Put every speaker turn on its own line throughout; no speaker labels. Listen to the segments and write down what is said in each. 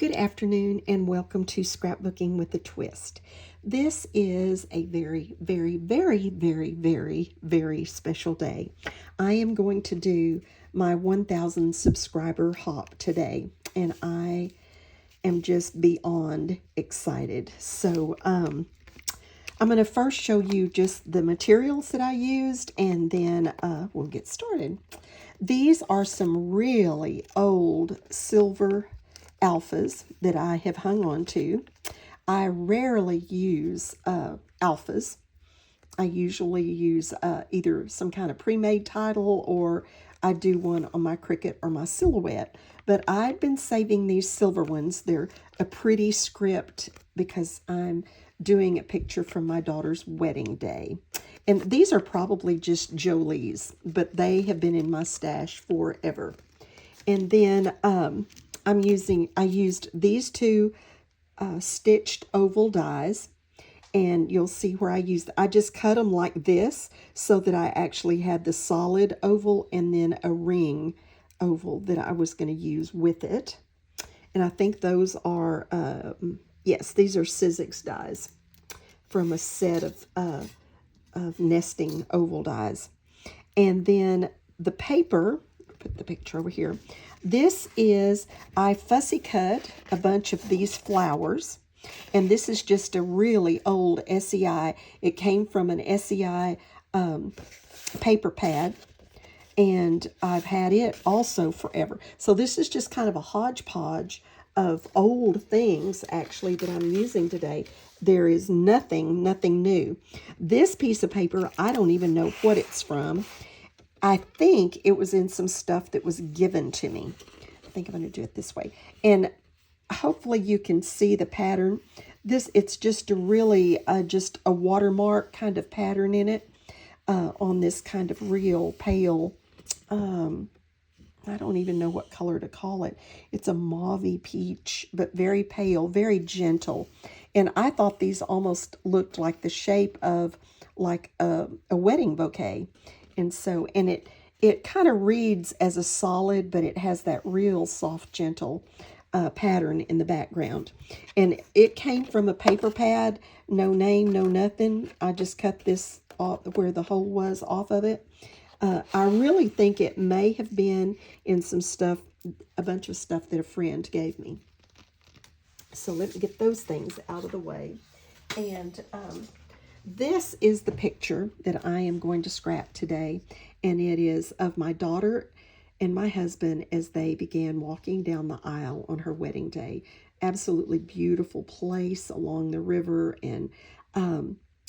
Good afternoon and welcome to Scrapbooking with a Twist. This is a very, very, very, very, very, very special day. I am going to do my 1,000 subscriber hop today, and I am just beyond excited. So, I'm going to first show you just the materials that I used, and then we'll get started. These are some really old silver alphas that I have hung on to. I rarely use alphas. I usually use either some kind of pre-made title or I do one on my Cricut or my Silhouette. But I've been saving these silver ones. They're a pretty script because I'm doing a picture from my daughter's wedding day. And these are probably just Jolie's, but they have been in my stash forever. And then I used these two stitched oval dies, and you'll see where I just cut them like this so that I actually had the solid oval and then a ring oval that I was going to use with it. And I think those are, yes, these are Sizzix dies from a set of nesting oval dies. And then the paper, put the picture over here. This is, I fussy cut a bunch of these flowers. And this is just a really old SEI. It came from an SEI paper pad. And I've had it also forever. So this is just kind of a hodgepodge of old things, actually, that I'm using today. There is nothing new. This piece of paper, I don't even know what it's from. I think it was in some stuff that was given to me. I think I'm going to do it this way. And hopefully you can see the pattern. It's just a really, just a watermark kind of pattern in it on this kind of real pale, I don't even know what color to call it. It's a mauve peach, but very pale, very gentle. And I thought these almost looked like the shape of like a wedding bouquet. And so, and it kind of reads as a solid, but it has that real soft, gentle pattern in the background. And it came from a paper pad, no name, no nothing. I just cut this off where the hole was off of it. I really think it may have been in some stuff, a bunch of stuff that a friend gave me. So let me get those things out of the way. And this is the picture that I am going to scrap today. And it is of my daughter and my husband as they began walking down the aisle on her wedding day. Absolutely beautiful place along the river. And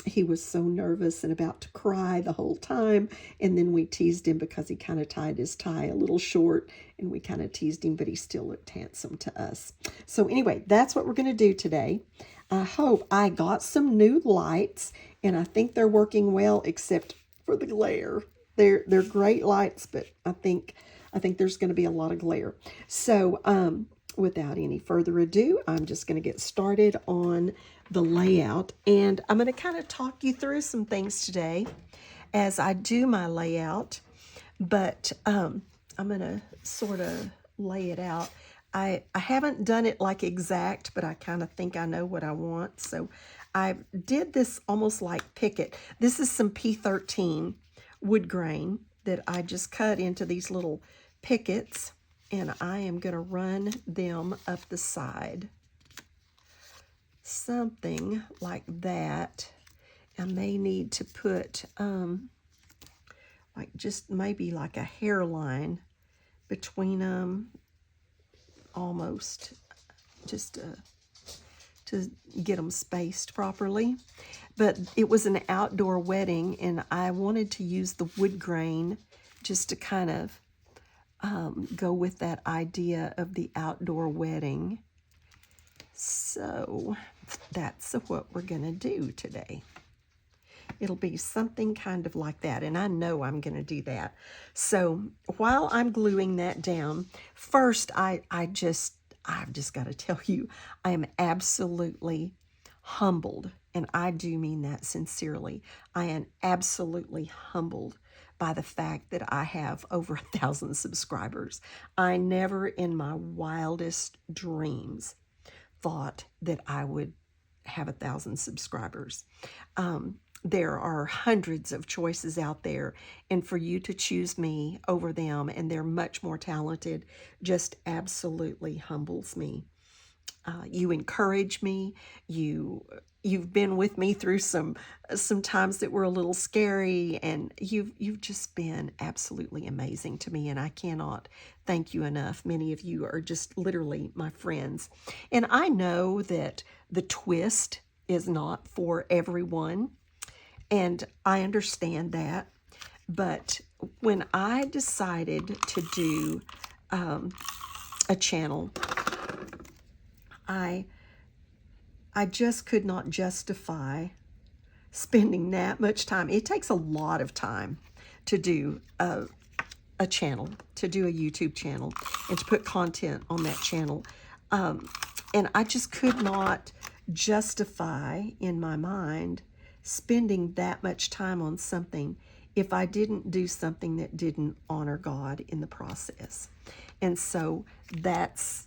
he was so nervous and about to cry the whole time. And then we teased him because he kind of tied his tie a little short. And we kind of teased him, but he still looked handsome to us. So anyway, that's what we're going to do today. I hope I got some new lights. And I think they're working well, except for the glare. They're great lights, but I think there's going to be a lot of glare. So without any further ado, I'm just going to get started on the layout, and I'm going to kind of talk you through some things today as I do my layout, but I'm going to sort of lay it out. I haven't done it like exact, but I kind of think I know what I want. So I did this almost like picket. This is some P13 wood grain that I just cut into these little pickets, and I am going to run them up the side. Something like that. I may need to put like just maybe like a hairline between them, almost, just to get them spaced properly. But it was an outdoor wedding, and I wanted to use the wood grain just to kind of go with that idea of the outdoor wedding. So that's what we're going to do today. It'll be something kind of like that, and I know I'm going to do that. So while I'm gluing that down, first I've just got to tell you, I am absolutely humbled, and I do mean that sincerely. I am absolutely humbled by the fact that I have over 1,000 subscribers. I never in my wildest dreams thought that I would have 1,000 subscribers. There are hundreds of choices out there, and for you to choose me over them, and they're much more talented, just absolutely humbles me. You encourage me. You've been with me through some times that were a little scary, and you've just been absolutely amazing to me, and I cannot thank you enough. Many of you are just literally my friends, and I know that the twist is not for everyone, and I understand that. But when I decided to do a channel, I just could not justify spending that much time. It takes a lot of time to do a channel, to do a YouTube channel, and to put content on that channel. And I just could not justify in my mind spending that much time on something if I didn't do something that didn't honor God in the process. And so that's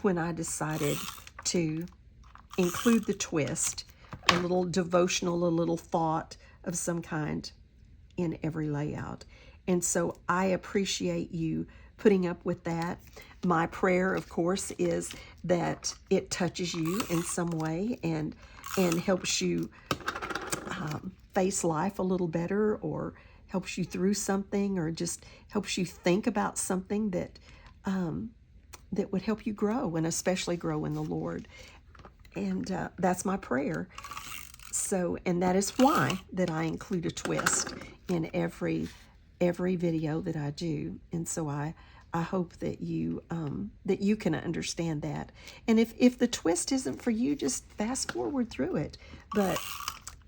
when I decided to include the twist, a little devotional, a little thought of some kind in every layout. And so I appreciate you putting up with that. My prayer, of course, is that it touches you in some way and helps you face life a little better, or helps you through something, or just helps you think about something that that would help you grow, and especially grow in the Lord. And that's my prayer. So, and that is why that I include a twist in every video that I do. And so I hope that you can understand that. And if the twist isn't for you, just fast forward through it. But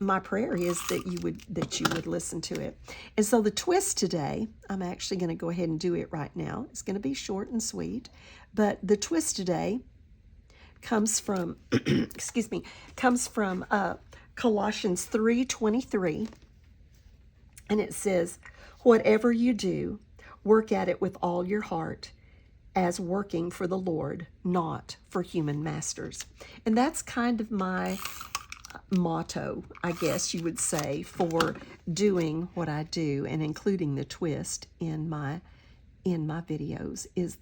my prayer is that you would listen to it. And so the twist today, I'm actually going to go ahead and do it right now. It's going to be short and sweet. But the twist today comes from comes from Colossians 3:23, and it says, "Whatever you do, work at it with all your heart, as working for the Lord, not for human masters." And that's kind of my motto, I guess you would say, for doing what I do and including the twist in my videos, is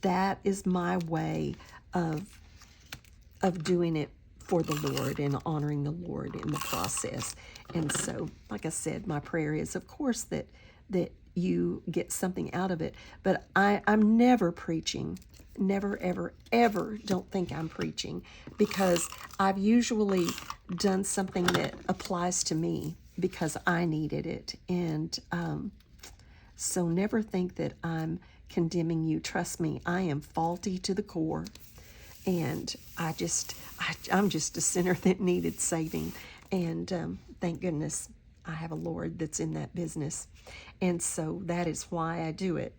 that is my way of doing it for the Lord and honoring the Lord in the process. And so, like I said, my prayer is, of course, that you get something out of it. But I'm never preaching. Never, ever, ever don't think I'm preaching, because I've usually done something that applies to me because I needed it. And so never think that I'm condemning you. Trust me, I am faulty to the core. And I'm just a sinner that needed saving. And thank goodness I have a Lord that's in that business. And so that is why I do it.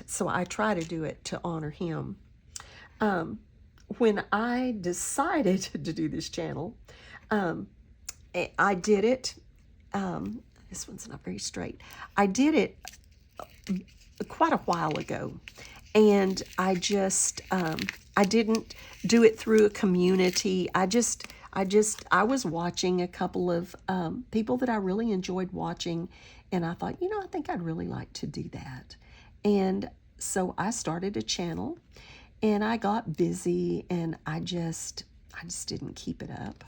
So I try to do it to honor Him. When I decided to do this channel, I did it. This one's not very straight. I did it quite a while ago. And I didn't do it through a community. I was watching a couple of people that I really enjoyed watching, and I thought, I think I'd really like to do that. And so I started a channel, and I got busy, and I just didn't keep it up.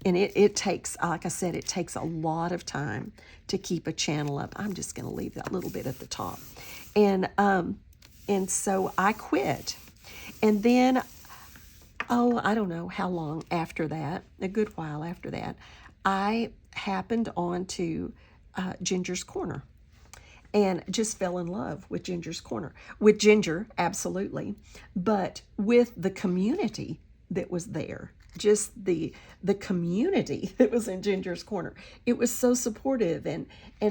And it takes, like I said, it takes a lot of time to keep a channel up. I'm just going to leave that little bit at the top. And so I quit. And then, I don't know how long after that, a good while after that, I happened onto Ginger's Corner and just fell in love with Ginger's Corner. With Ginger, absolutely, but with the community that was there. Just the community that was in Ginger's Corner. It was so supportive, and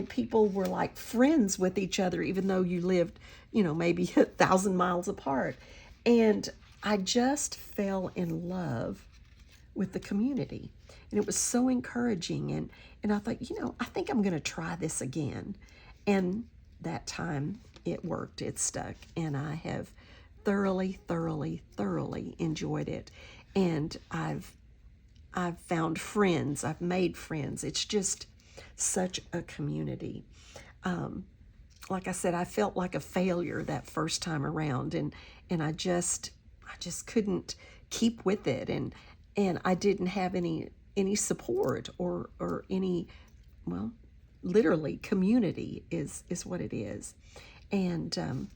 people were like friends with each other, even though you lived, maybe 1,000 miles apart. And I just fell in love with the community, and it was so encouraging. And I thought, I think I'm going to try this again. And that time it worked, it stuck, and I have thoroughly really enjoyed it. And I've found friends, I've made friends. It's just such a community. Like I said, I felt like a failure that first time around, and I just couldn't keep with it, and I didn't have any support or any, well, literally community is what it is. And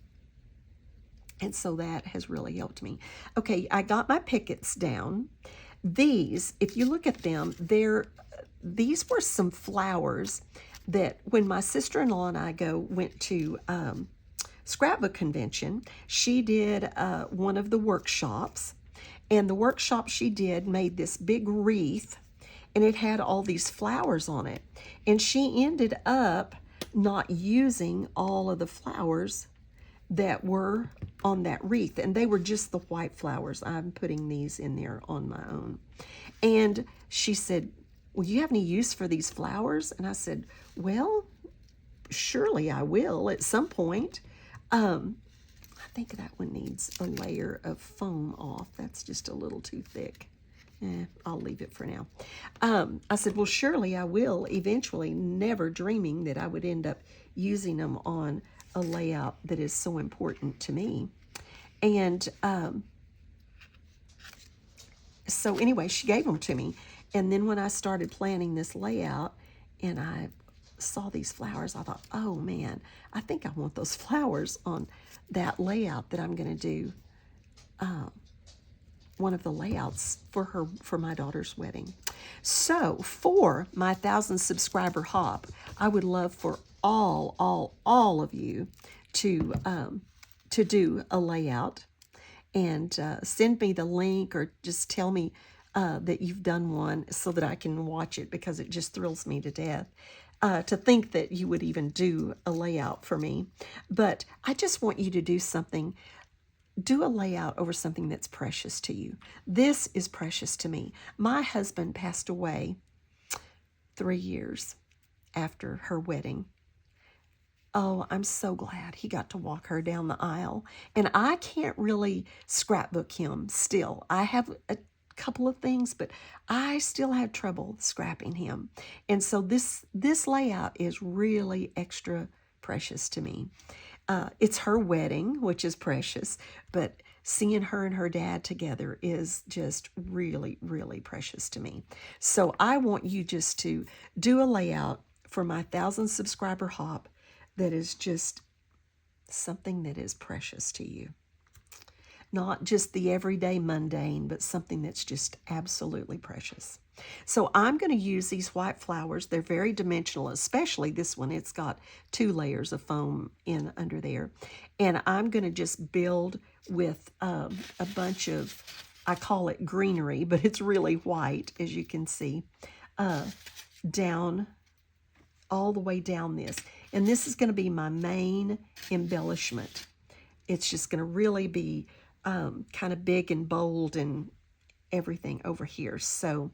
so that has really helped me. Okay, I got my pickets down. These, if you look at them, these were some flowers that when my sister-in-law and I went to scrapbook convention, she did one of the workshops, and the workshop she did made this big wreath, and it had all these flowers on it, and she ended up not using all of the flowers that were on that wreath, and they were just the white flowers. I'm putting these in there on my own. And she said, well, you have any use for these flowers? And I said, well, surely I will at some point. I think that one needs a layer of foam off. That's just a little too thick. I'll leave it for now. I said, well, surely I will eventually, never dreaming that I would end up using them on a layout that is so important to me. And so anyway, she gave them to me. And then when I started planning this layout and I saw these flowers, I thought, oh man, I think I want those flowers on that layout that I'm going to do. One of the layouts for my daughter's wedding. So for my 1,000 subscriber hop, I would love for all of you to do a layout and send me the link, or just tell me that you've done one so that I can watch it, because it just thrills me to death to think that you would even do a layout for me. But I just want you to do something. Do a layout over something that's precious to you. This is precious to me. My husband passed away 3 years after her wedding. Oh, I'm so glad he got to walk her down the aisle. And I can't really scrapbook him still. I have a couple of things, but I still have trouble scrapping him. And so this layout is really extra precious to me. It's her wedding, which is precious, but seeing her and her dad together is just really, really precious to me. So I want you just to do a layout for my 1,000 subscriber hop that is just something that is precious to you. Not just the everyday mundane, but something that's just absolutely precious. So I'm going to use these white flowers. They're very dimensional, especially this one. It's got 2 layers of foam in under there. And I'm going to just build with a bunch of, I call it greenery, but it's really white, as you can see, down, all the way down this. And this is going to be my main embellishment. It's just going to really be kind of big and bold and everything over here. So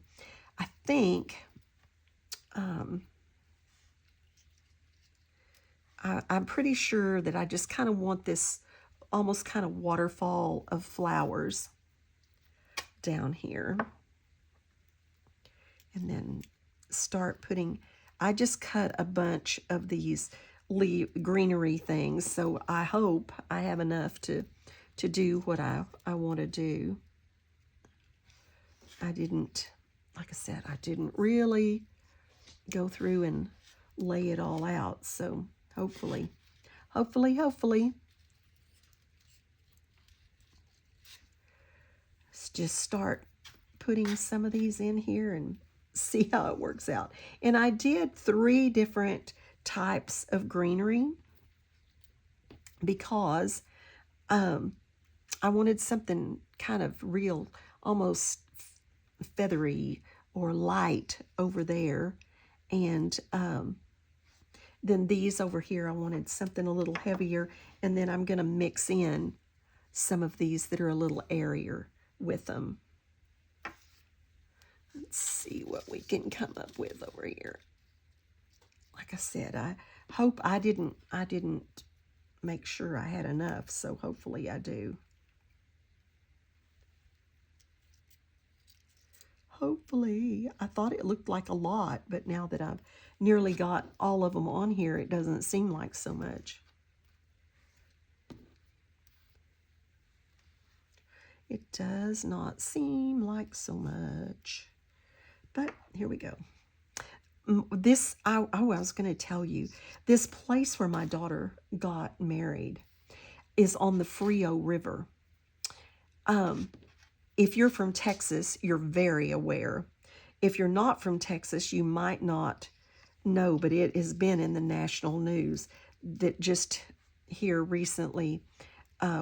I think I'm pretty sure that I just kind of want this almost kind of waterfall of flowers down here. And then start putting, I just cut a bunch of these greenery things, so I hope I have enough to do what I want to do. I didn't, like I said, I didn't really go through and lay it all out, so hopefully, let's just start putting some of these in here and see how it works out. And I did 3 different types of greenery because I wanted something kind of real, almost feathery or light over there. And then these over here, I wanted something a little heavier. And then I'm going to mix in some of these that are a little airier with them. Let's see what we can come up with over here. Like I said, I hope I didn't make sure I had enough, so hopefully I do. Hopefully. I thought it looked like a lot, but now that I've nearly got all of them on here, it doesn't seem like so much. It does not seem like so much. But here we go. I was going to tell you, this place where my daughter got married is on the Frio River. If you're from Texas, you're very aware. If you're not from Texas, you might not know, but it has been in the national news that just here recently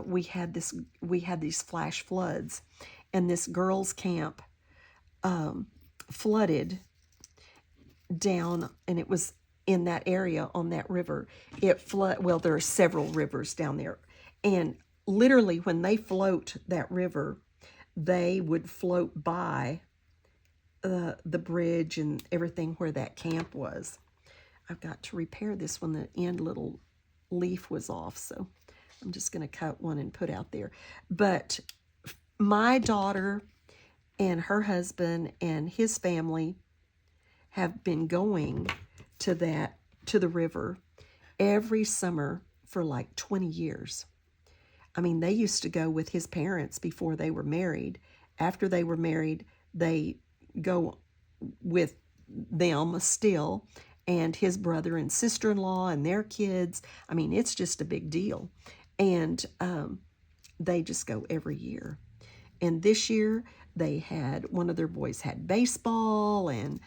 we had these flash floods, and this girls' camp flooded down, and it was in that area on that river. Well, there are several rivers down there, and literally when they float that river, they would float by the bridge and everything where that camp was. I've got to repair this one. The end little leaf was off, so I'm just going to cut one and put out there. But my daughter and her husband and his family have been going to the river every summer for like 20 years. I mean, they used to go with his parents before they were married. After they were married, they go with them still, and his brother and sister-in-law and their kids. I mean, it's just a big deal. And they just go every year. And this year, one of their boys had baseball, and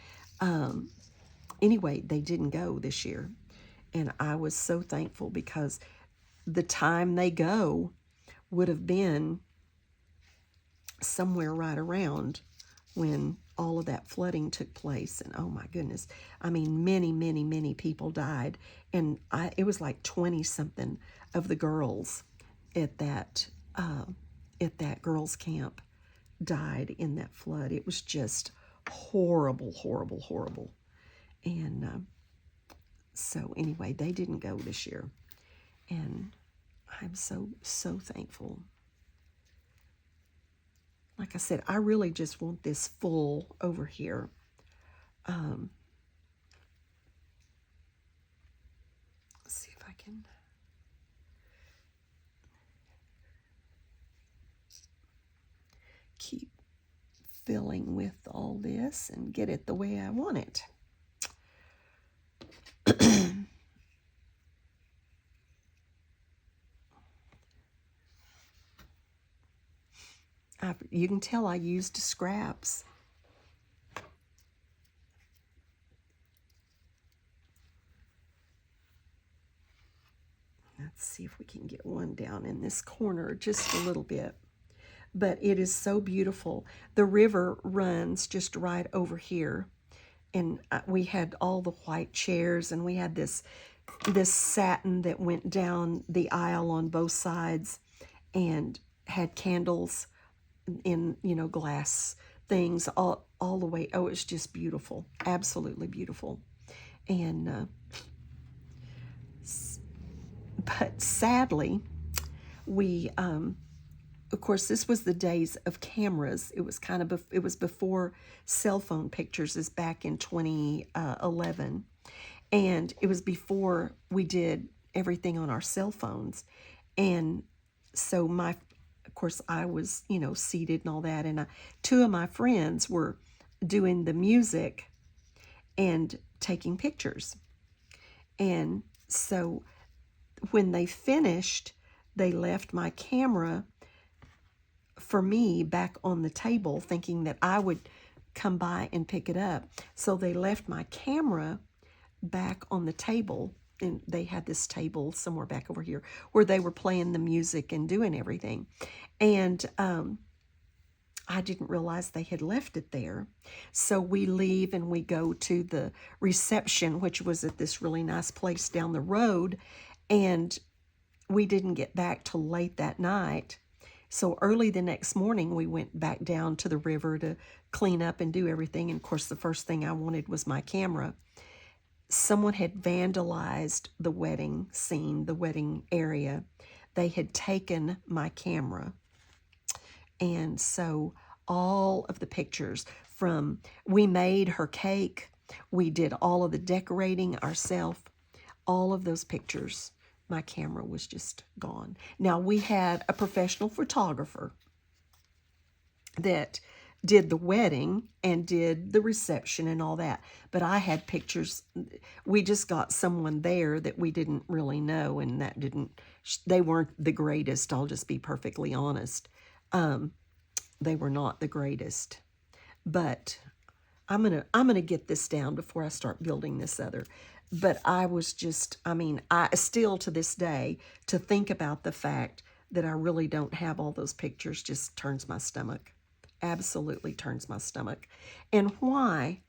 anyway, they didn't go this year. And I was so thankful, because the time they go would have been somewhere right around when all of that flooding took place. And oh my goodness, I mean, many, many, many people died. And it was like 20 something of the girls at that girls' camp died in that flood. It was just horrible, horrible, horrible. And so anyway, they didn't go this year. And I'm so, so thankful. Like I said, I really just want this full over here. Let's see if I can keep filling with all this and get it the way I want it. You can tell I used scraps. Let's see if we can get one down in this corner just a little bit. But it is so beautiful. The river runs just right over here. And we had all the white chairs, and we had this satin that went down the aisle on both sides and had candles in, glass things all the way. Oh, it's just beautiful. Absolutely beautiful. And but sadly, we of course, this was the days of cameras. It was it was before cell phone pictures, is back in 2011. And it was before we did everything on our cell phones. And so of course, I was, seated and all that. And two of my friends were doing the music and taking pictures. And so when they finished, they left my camera for me back on the table, thinking that I would come by and pick it up. So they left my camera back on the table, and they had this table somewhere back over here where they were playing the music and doing everything. And I didn't realize they had left it there. So we leave and we go to the reception, which was at this really nice place down the road. And we didn't get back till late that night. So early the next morning, we went back down to the river to clean up and do everything. And of course, the first thing I wanted was my camera. Someone had vandalized the wedding scene, the wedding area. They had taken my camera. And so all of the pictures from, we made her cake, we did all of the decorating ourselves, all of those pictures. My camera was just gone. Now, we had a professional photographer that did the wedding and did the reception and all that. But I had pictures. We just got someone there that we didn't really know, and that didn't, they weren't the greatest. I'll just be perfectly honest. They were not the greatest. But I'm gonna get this down before I start building this other. But I was just, I mean, I still to this day, to think about the fact that I really don't have all those pictures just turns my stomach. Absolutely turns my stomach. And why?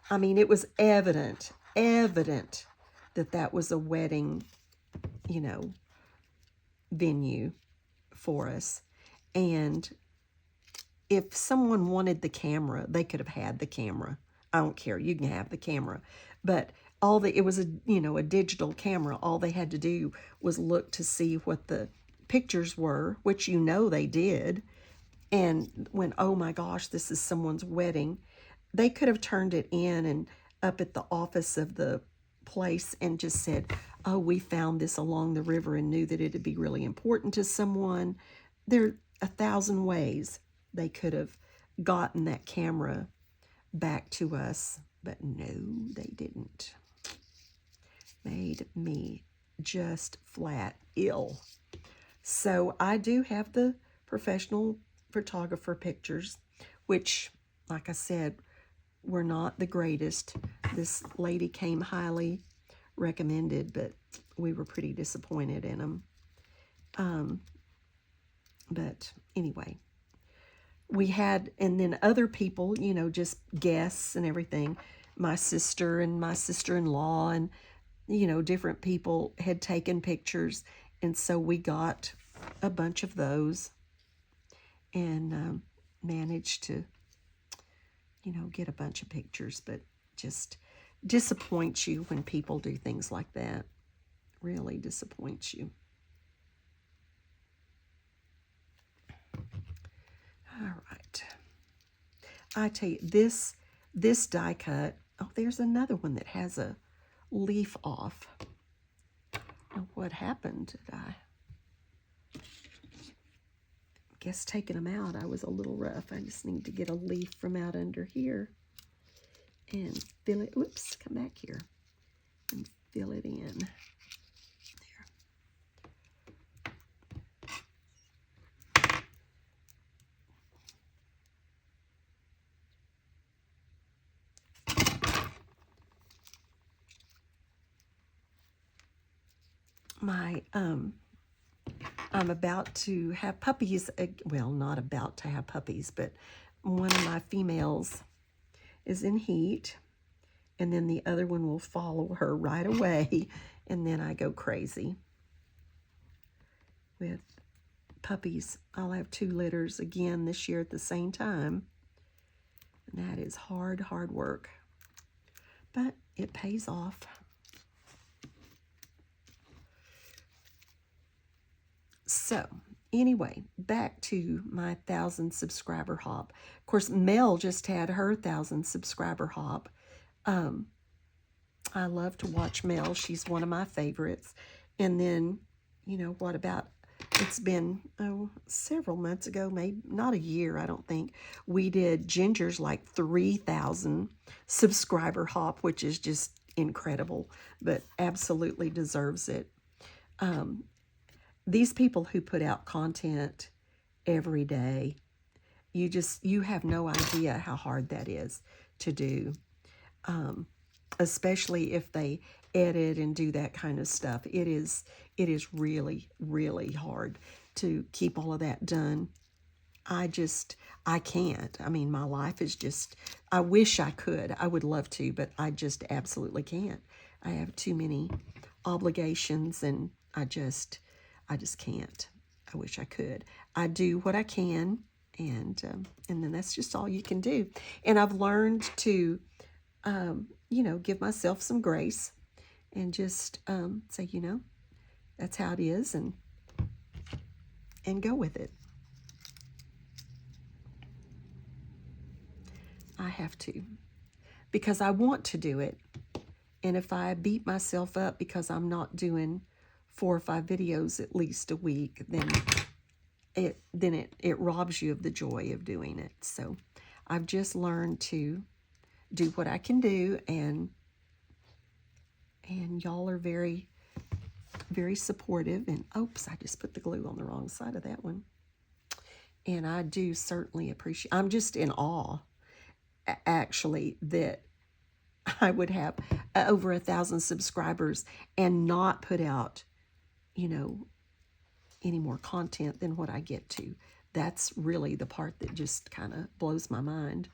I mean, it was evident that that was a wedding, you know, venue for us. And if someone wanted the camera, they could have had the camera. I don't care. You can have the camera. But it was a, you know, a digital camera. All they had to do was look to see what the pictures were, which you know they did. And when, oh my gosh, this is someone's wedding, they could have turned it in and up at the office of the place and just said, oh, we found this along the river and knew that it'd be really important to someone. There are 1,000 ways they could have gotten that camera back to us, but no, they didn't. Made me just flat ill. So I do have the professional photographer pictures, which, like I said, were not the greatest. This lady came highly recommended, but we were pretty disappointed in them. But anyway, we had, and then other people, you know, just guests and everything. My sister and my sister-in-law and, you know, different people had taken pictures. And so we got a bunch of those and managed to, you know, get a bunch of pictures. But just disappoints you when people do things like that. Really disappoints you. All right. I tell you, this die cut, oh, there's another one that has a leaf off. Now, what happened? Did I guess taking them out, I was a little rough. I just need to get a leaf from out under here and fill it. Whoops, come back here and fill it in. I'm about to have puppies. Well, not about to have puppies, but one of my females is in heat, and then the other one will follow her right away, and then I go crazy with puppies. I'll have 2 litters again this year at the same time, and that is hard work, but it pays off. So anyway, back to my 1,000 subscriber hop. Of course, Mel just had her 1,000 subscriber hop. I love to watch Mel. She's one of my favorites. And then, you know, what about, it's been several months ago, maybe not a year, I don't think. We did Ginger's like 3,000 subscriber hop, which is just incredible, but absolutely deserves it. These people who put out content every day, you have no idea how hard that is to do, especially if they edit and do that kind of stuff. It is really, really hard to keep all of that done. I can't. I mean, my life is just, I wish I could. I would love to, but I just absolutely can't. I have too many obligations, and I just can't. I wish I could. I do what I can, and then that's just all you can do. And I've learned to, you know, give myself some grace and just say, you know, that's how it is, and go with it. I have to, because I want to do it. And if I beat myself up because I'm not doing 4 or 5 videos at least a week, then it robs you of the joy of doing it. So I've just learned to do what I can do, and y'all are very, very supportive. And oops, I just put the glue on the wrong side of that one. And I do certainly appreciate, I'm just in awe, actually, that I would have over 1,000 subscribers and not put out, you know, any more content than what I get to. That's really the part that just kind of blows my mind.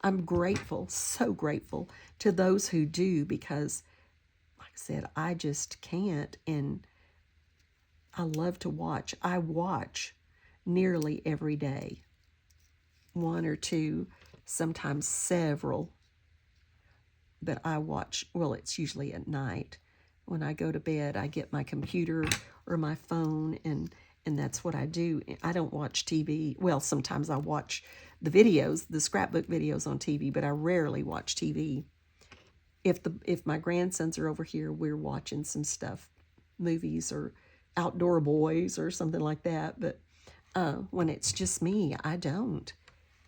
I'm grateful, so grateful to those who do, because, like I said, I just can't, and I love to watch. I watch nearly every day, 1 or 2, sometimes several, but I watch, well, it's usually at night. When I go to bed, I get my computer or my phone, and that's what I do. I don't watch TV. Well, sometimes I watch the videos, the scrapbook videos on TV, but I rarely watch TV. If my grandsons are over here, we're watching some stuff, movies or Outdoor Boys or something like that. But when it's just me, I don't.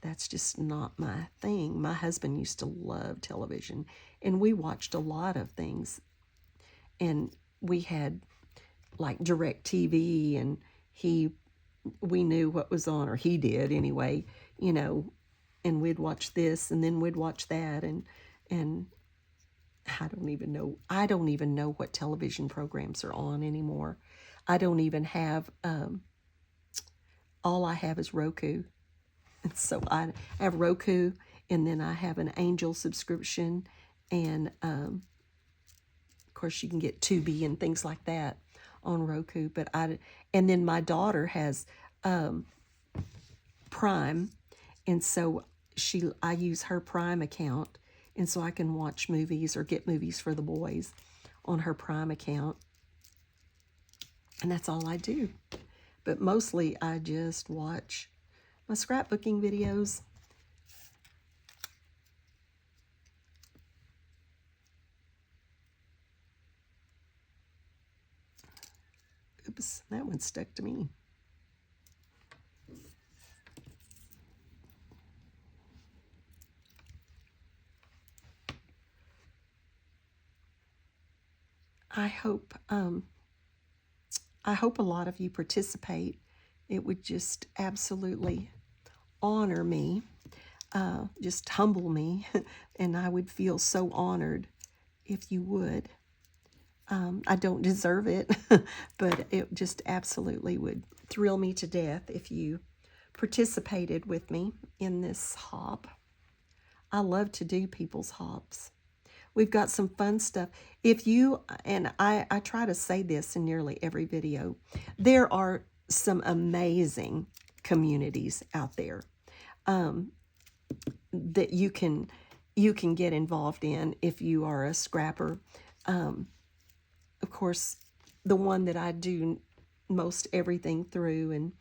That's just not my thing. My husband used to love television, and we watched a lot of things. And we had like DirecTV, and we knew what was on, or he did anyway, you know, and we'd watch this and then we'd watch that, and I don't even know what television programs are on anymore. I don't even have, all I have is Roku. And so I have Roku, and then I have an Angel subscription, and of course you can get Tubi and things like that on Roku. And then my daughter has Prime, and so I use her Prime account, and so I can watch movies or get movies for the boys on her Prime account. And that's all I do. But mostly I just watch my scrapbooking videos. Oops, that one stuck to me. I hope a lot of you participate. It would just absolutely honor me, just humble me, and I would feel so honored if you would. I don't deserve it, but it just absolutely would thrill me to death if you participated with me in this hop. I love to do people's hops. We've got some fun stuff. If you, and I try to say this in nearly every video, there are some amazing communities out there that you can get involved in if you are a scrapper. Of course, the one that I do most everything through and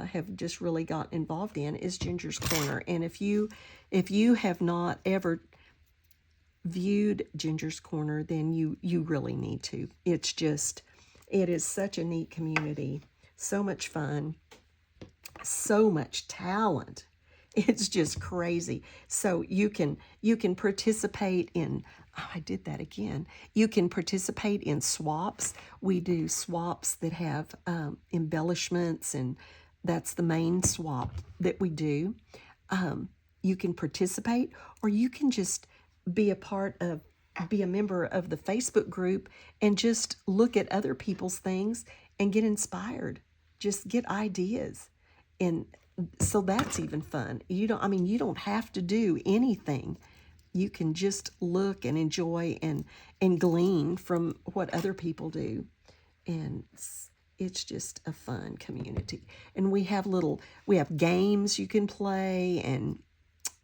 have just really got involved in is Ginger's Corner. And if you have not ever viewed Ginger's Corner, then you really need to. It is such a neat community, so much fun, so much talent. It's just crazy. So you can participate in, oh, I did that again. You can participate in swaps. We do swaps that have embellishments, and that's the main swap that we do. You can participate, or you can just be a member of the Facebook group and just look at other people's things and get inspired. Just get ideas. And so that's even fun. You don't have to do anything. You can just look and enjoy and glean from what other people do. And it's just a fun community. And we have games you can play and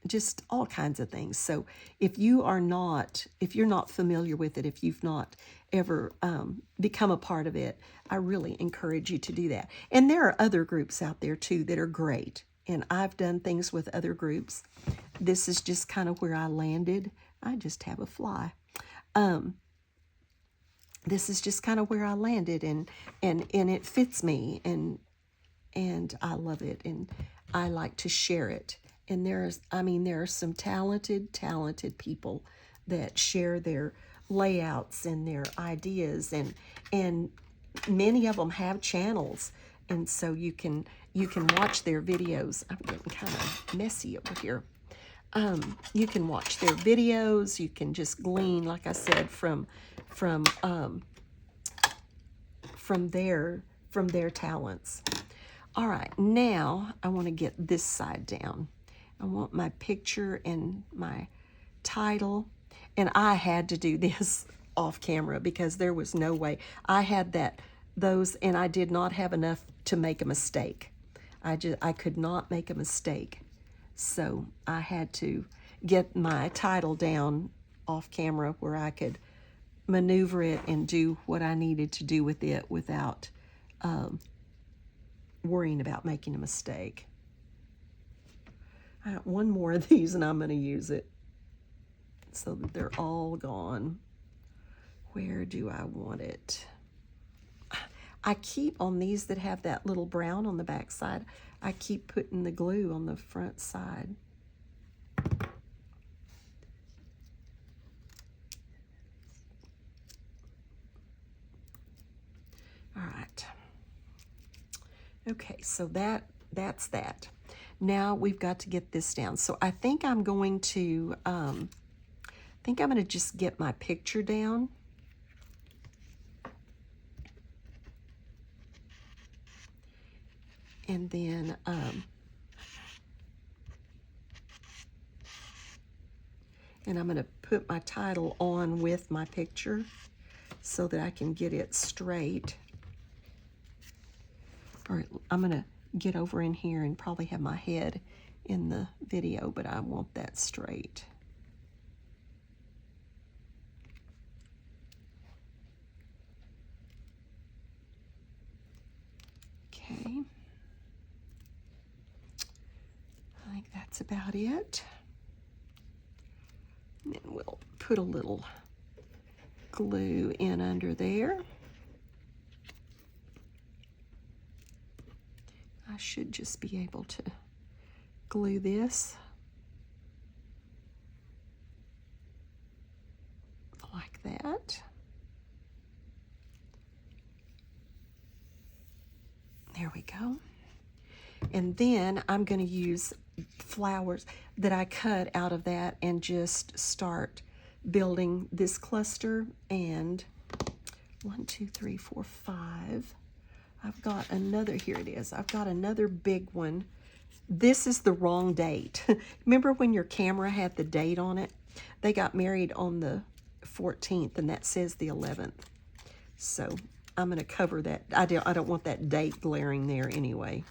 just all kinds of things. So if you're not familiar with it, if you've not ever become a part of it, I really encourage you to do that. And there are other groups out there too that are great. and I've done things with other groups. This is just kind of where I landed. I just have a fly. This is just kind of where I landed, and it fits me, and I love it, and I like to share it. And there are some talented people that share their layouts and their ideas, and many of them have channels, and so you can watch their videos. I'm getting kind of messy over here. You can watch their videos. You can just glean, like I said, from their talents. All right, now I want to get this side down. I want my picture and my title, and I had to do this off camera because there was no way. I had those, and I did not have enough to make a mistake. I could not make a mistake. So I had to get my title down off camera where I could maneuver it and do what I needed to do with it without worrying about making a mistake. I got one more of these, and I'm going to use it so that they're all gone. Where do I want it? I keep on these that have that little brown on the back side, I keep putting the glue on the front side. All right. Okay, so that's that. Now we've got to get this down. So I think I'm going to just get my picture down. And then and I'm going to put my title on with my picture so that I can get it straight. Or I'm going to get over in here and probably have my head in the video, but I want that straight. Okay. I think that's about it. And then we'll put a little glue in under there. I should just be able to glue this like that. There we go. And then I'm going to use flowers that I cut out of that and just start building this cluster. And 1, 2, 3, 4, 5. I've got another, here it is. I've got another big one. This is the wrong date. Remember when your camera had the date on it? They got married on the 14th, and that says the 11th. So I'm going to cover that. I don't want that date glaring there anyway.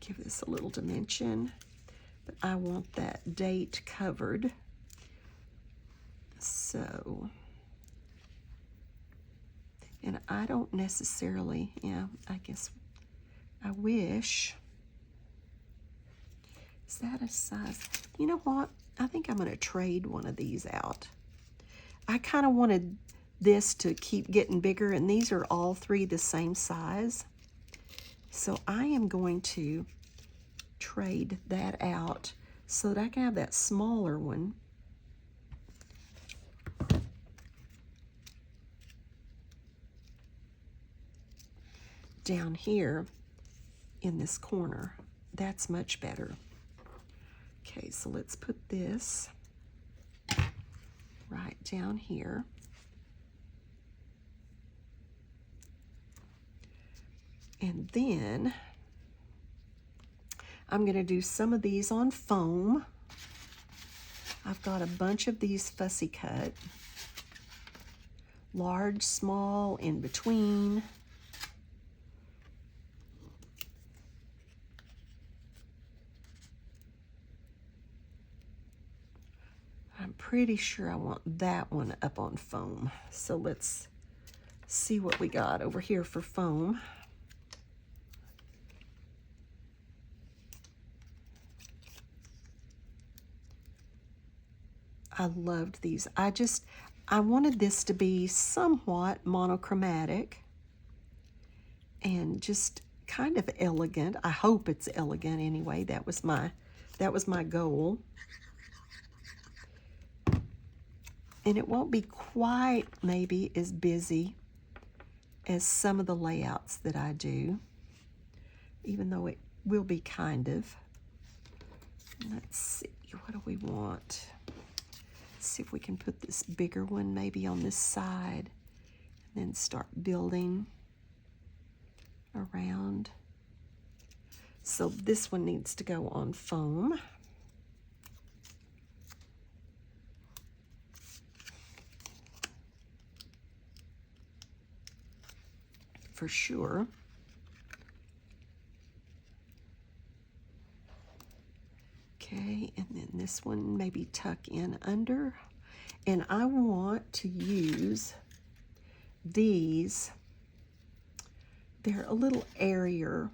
Give this a little dimension, but I want that date covered. So, and I don't necessarily, yeah, I guess I wish. Is that a size? You know what? I think I'm going to trade one of these out. I kind of wanted this to keep getting bigger, and these are all three the same size. So I am going to trade that out so that I can have that smaller one. Down here in this corner. That's much better. Okay, so let's put this right down here. And then I'm going to do some of these on foam. I've got a bunch of these fussy cut. Large, small, in between. I'm pretty sure I want that one up on foam. So let's see what we got over here for foam. I loved these. I wanted this to be somewhat monochromatic and just kind of elegant. I hope it's elegant anyway. That was my goal. And it won't be quite maybe as busy as some of the layouts that I do, even though it will be kind of. Let's see, what do we want? Let's see if we can put this bigger one maybe on this side and then start building around. So this one needs to go on foam. For sure. Okay, and then this one maybe tuck in under. And I want to use these. They're a little airier.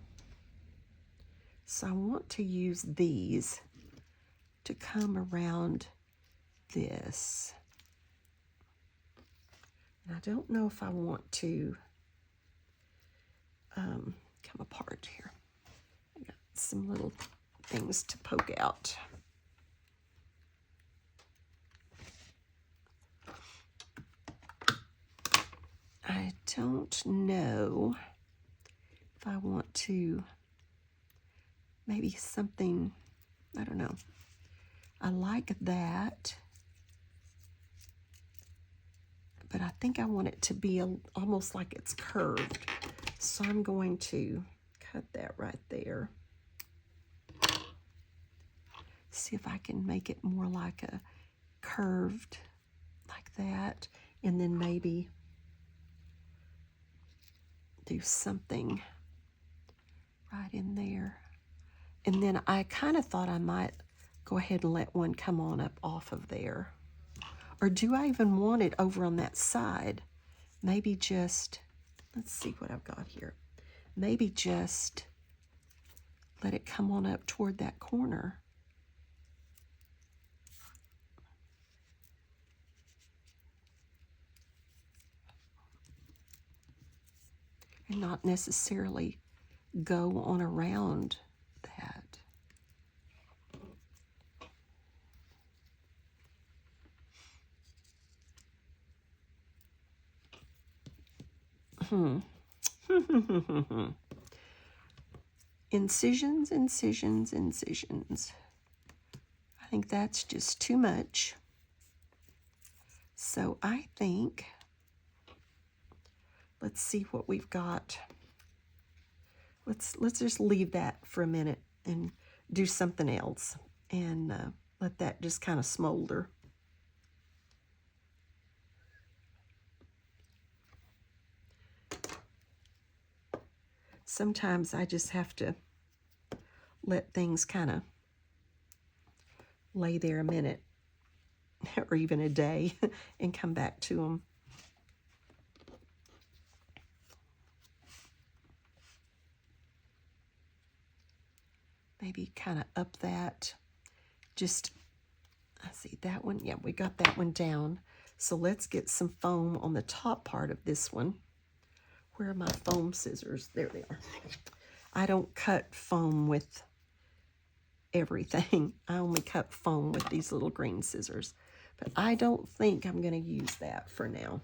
So I want to use these to come around this. And I don't know if I want to come apart here. I got some little things to poke out. I don't know if I want to, maybe something, I don't know. I like that, but I think I want it to be almost like it's curved. So I'm going to cut that right there. See if I can make it more like a curved, like that. And then maybe do something right in there. And then I kind of thought I might go ahead and let one come on up off of there. Or do I even want it over on that side? Maybe just, let's see what I've got here. Maybe just let it come on up toward that corner. And not necessarily go on around that. Incisions, incisions, incisions. I think that's just too much. So I think, let's see what we've got. Let's just leave that for a minute and do something else and let that just kind of smolder. Sometimes I just have to let things kind of lay there a minute or even a day and come back to them. Maybe kind of up that. Just, I see that one. Yeah, we got that one down. So let's get some foam on the top part of this one. Where are my foam scissors? There they are. I don't cut foam with everything. I only cut foam with these little green scissors. But I don't think I'm going to use that for now.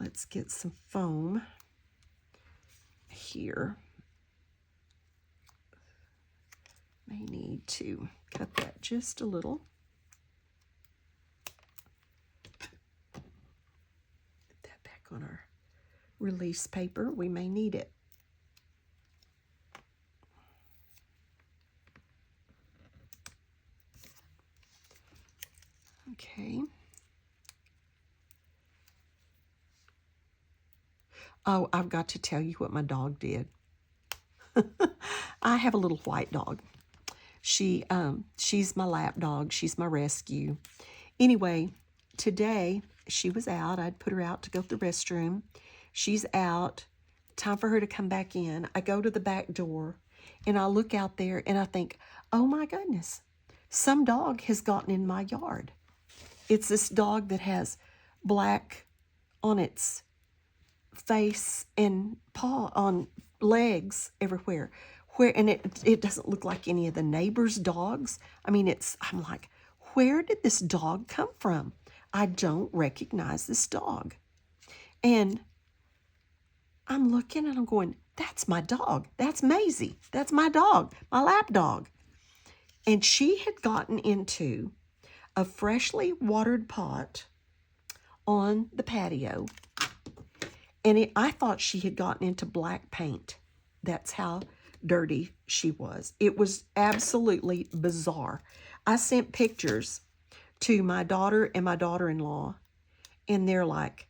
Let's get some foam here. May need to cut that just a little. Put that back on our release paper. We may need it. Okay. Oh, I've got to tell you what my dog did. I have a little white dog. She's my lap dog. She's my rescue. Anyway, today she was out. I'd put her out to go to the restroom. She's out. Time for her to come back in. I go to the back door and I look out there and I think, oh my goodness, some dog has gotten in my yard. It's this dog that has black on its face and paw, on legs everywhere. And it doesn't look like any of the neighbors' dogs. I mean, I'm like, where did this dog come from? I don't recognize this dog. And I'm looking and I'm going, that's my dog. That's Maisie. That's my dog, my lap dog. And she had gotten into a freshly watered pot on the patio. And I thought she had gotten into black paint. That's how dirty she was. It was absolutely bizarre. I sent pictures to my daughter and my daughter-in-law, and they're like,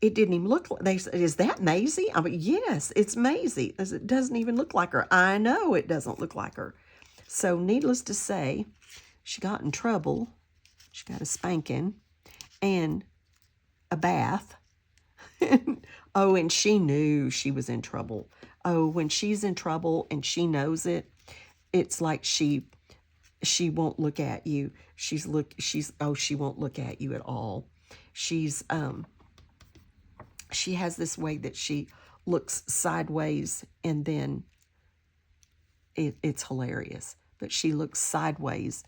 it didn't even look like, they said, is that Maisie? I mean, yes, it's Maisie. It doesn't even look like her. I know it doesn't look like her. So needless to say, she got in trouble. She got a spanking and a bath. Oh, and she knew she was in trouble. Oh, when she's in trouble and she knows it, it's like she won't look at you. She won't look at you at all. She has this way that she looks sideways, and then it's hilarious. But she looks sideways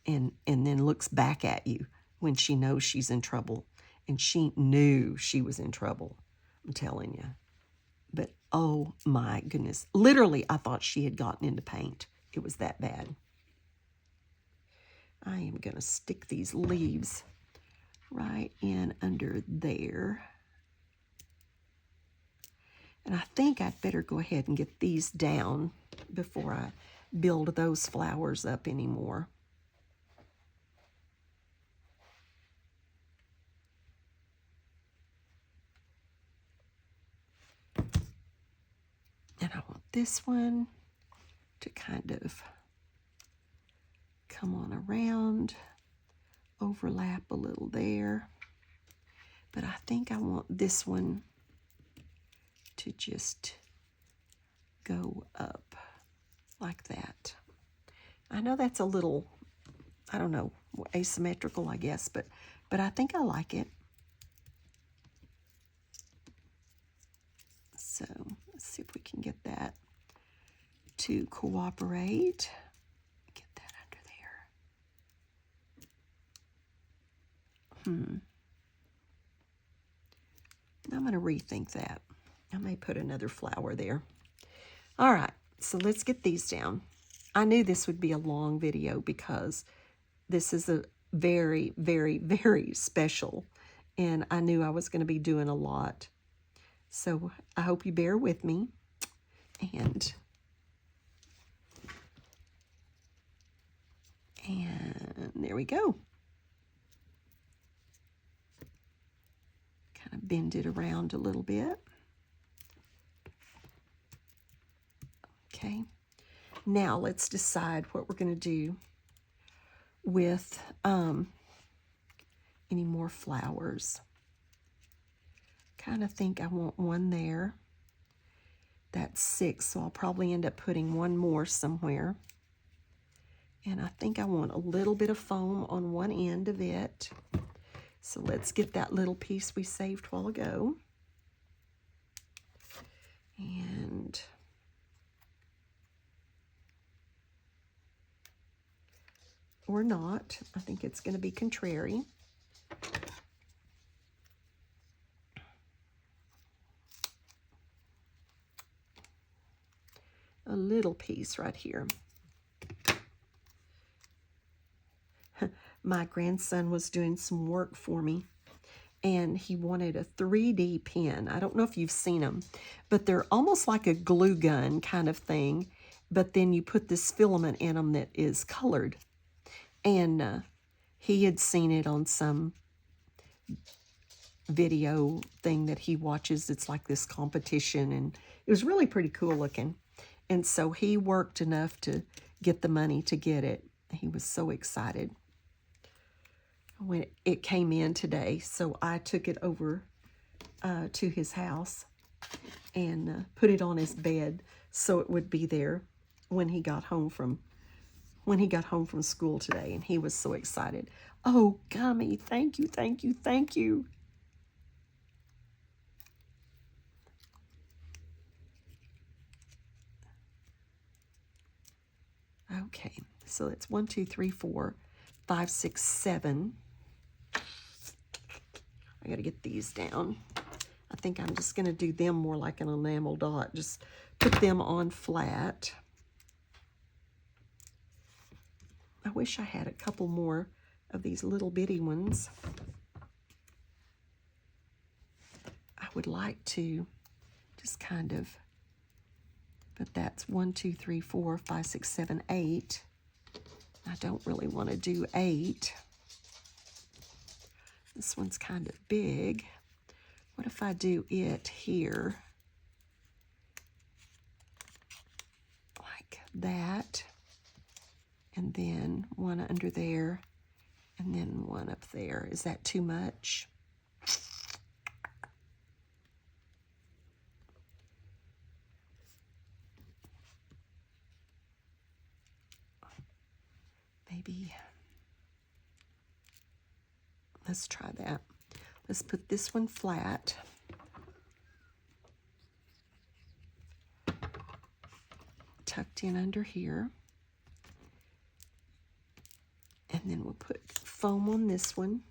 and then looks back at you when she knows she's in trouble. And she knew she was in trouble, I'm telling you. But oh my goodness. Literally, I thought she had gotten into paint. It was that bad. I am going to stick these leaves right in under there. And I think I'd better go ahead and get these down before I build those flowers up anymore. And I want this one to kind of come on around, overlap a little there. But I think I want this one to just go up like that. I know that's a little, I don't know, asymmetrical, I guess, but I think I like it. So let's see if we can get that to cooperate. Get that under there. I'm going to rethink that. I may put another flower there. All right, so let's get these down. I knew this would be a long video because this is a very, very, very special, and I knew I was going to be doing a lot. So I hope you bear with me. And there we go. Kind of bend it around a little bit. Okay. Now let's decide what we're going to do with any more flowers. Kind of think I want one there. That's 6, so I'll probably end up putting one more somewhere. And I think I want a little bit of foam on one end of it. So let's get that little piece we saved a while ago. And or not. I think it's going to be contrary. A little piece right here. My grandson was doing some work for me, and he wanted a 3D pen. I don't know if you've seen them, but they're almost like a glue gun kind of thing, but then you put this filament in them that is colored. And he had seen it on some video thing that he watches. It's like this competition, and it was really pretty cool looking. And so he worked enough to get the money to get it. He was so excited when it came in today. So I took it over to his house and put it on his bed so it would be there when he got home from when he got home from school today, and he was so excited. Oh, Gummy, thank you, thank you, thank you. Okay, so it's 1, 2, 3, 4, 5, 6, 7. I got to get these down. I think I'm just going to do them more like an enamel dot. Just put them on flat. I wish I had a couple more of these little bitty ones. I would like to just kind of, but that's 1, 2, 3, 4, 5, 6, 7, 8. I don't really want to do 8. This one's kind of big. What if I do it here? Like that. And then one under there. And then one up there. Is that too much? Maybe. Let's try that. Let's put this one flat. Tucked in under here. And then we'll put foam on this one.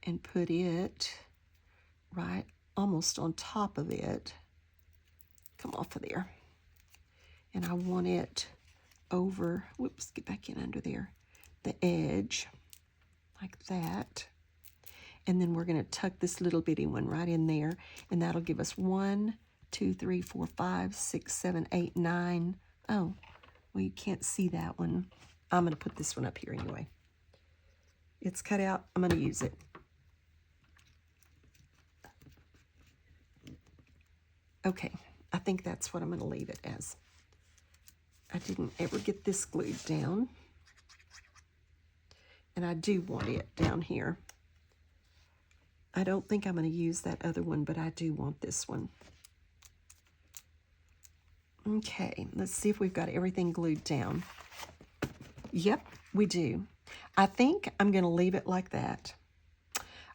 And put it right almost on top of it. Come off of there. And I want it over, whoops, get back in under there, the edge, like that. And then we're going to tuck this little bitty one right in there, and that'll give us 1, 2, 3, 4, 5, 6, 7, 8, 9. Oh, well, you can't see that one. I'm going to put this one up here anyway. It's cut out. I'm going to use it. Okay, I think that's what I'm going to leave it as. I didn't ever get this glued down. And I do want it down here. I don't think I'm going to use that other one, but I do want this one. Okay, let's see if we've got everything glued down. Yep, we do. I think I'm going to leave it like that.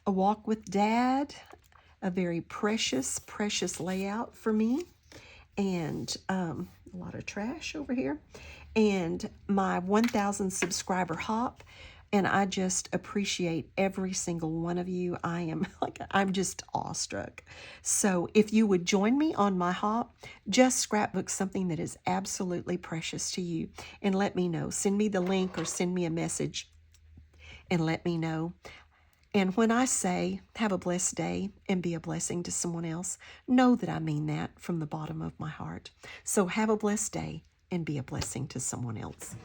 A Walk with Dad, a very precious, precious layout for me. And a lot of trash over here. And my 1,000 subscriber hop. And I just appreciate every single one of you. I'm just awestruck. So if you would join me on my hop, just scrapbook something that is absolutely precious to you and let me know. Send me the link or send me a message and let me know. And when I say, have a blessed day and be a blessing to someone else, know that I mean that from the bottom of my heart. So have a blessed day and be a blessing to someone else.